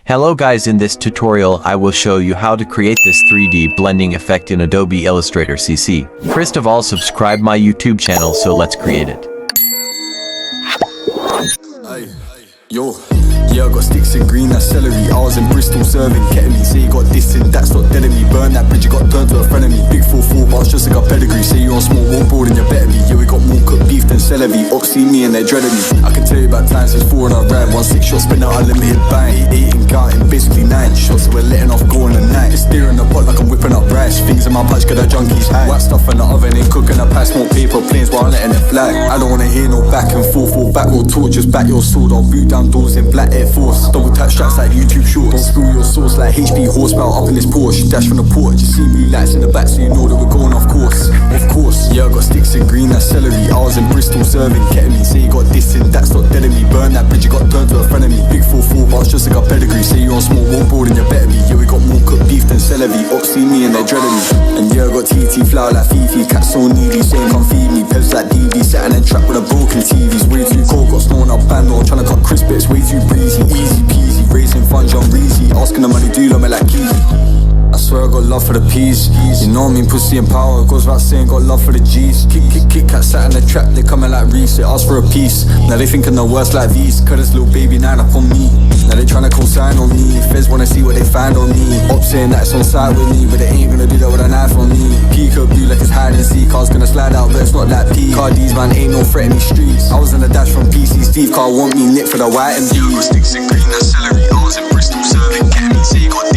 Hello guys, in this tutorial I will show you how to create this 3D blending effect in Adobe Illustrator CC. First of all, subscribe my YouTube channel, so let's create it. Yo, yeah, I got sticks in green, that's celery. I was in Bristol serving ketamine. Say you got this and that's not dead of me. Burn that bridge, you got turned to a friend of me. Big 4-4 bars, just like a pedigree. Say you on small wallboard and you better be. Yeah, we got more cooked beef than celery. Ops see me and they dreaded me. I can tell you about times since 4 and I ran 1-6 shots, spin out unlimited bang. 8 and counting, basically 9 shots, so we're letting off go in the night. Just steering the pot like I'm whipping up rice. Things in my pouch, get the junkies high. White stuff in the oven, ain't cooking a pie. Smoke paper planes while I'm letting it fly. I don't wanna hear no back and forth or back roll talk. Just back your sword, I'll boot down doors in black Air Force. Double tap straps like YouTube shorts. Don't spill your sauce like HP horsepower up in this Porsche. Dash from the port, just see blue lights in the back, so you know that we're going off course. Of course, yeah, I got sticks in green, that's celery. I was in Bristol serving ketamine. Say you got this and that's not dead of me. Burn that bridge, you got turned to a friend of me. Big 4-4 bars, just like a pedigree. Say you on small wallboard and you better be. Yeah, we got more cooked beef than celery. Ops see me and they dreaded me. And yeah, I got TT flour like Fifi. Cats so needy, saying come feed me. Pevs like DB, sat and trapped with a broken TV's way too cold, got snow on our band on. Trying to cut crisp, but it's way too breezy. Easy peasy, raising funds on Reezy. Asking the money, do you love me like Keezy? I swear I got love for the peas. You know me, pussy and power. Goes without saying, got love for the G's. Kick, cat sat in the trap, they coming like Reese. They ask for a piece. Now they thinking the worst like these. Cut this little baby 9 up on me. Now they tryna co-sign on me. Feds wanna see what they find on me. Ops saying that it's on side with me, but they ain't gonna do that with a knife on me. Peek up blue like it's hide and seek. Car's gonna slide out, but it's not that P. Cardi's man, ain't no threat in these streets. I was in the dash from PC. Steve Car want me nick for the white and D. Sticks in green, that's celery. I was in Bristol serving ketamine. Say you got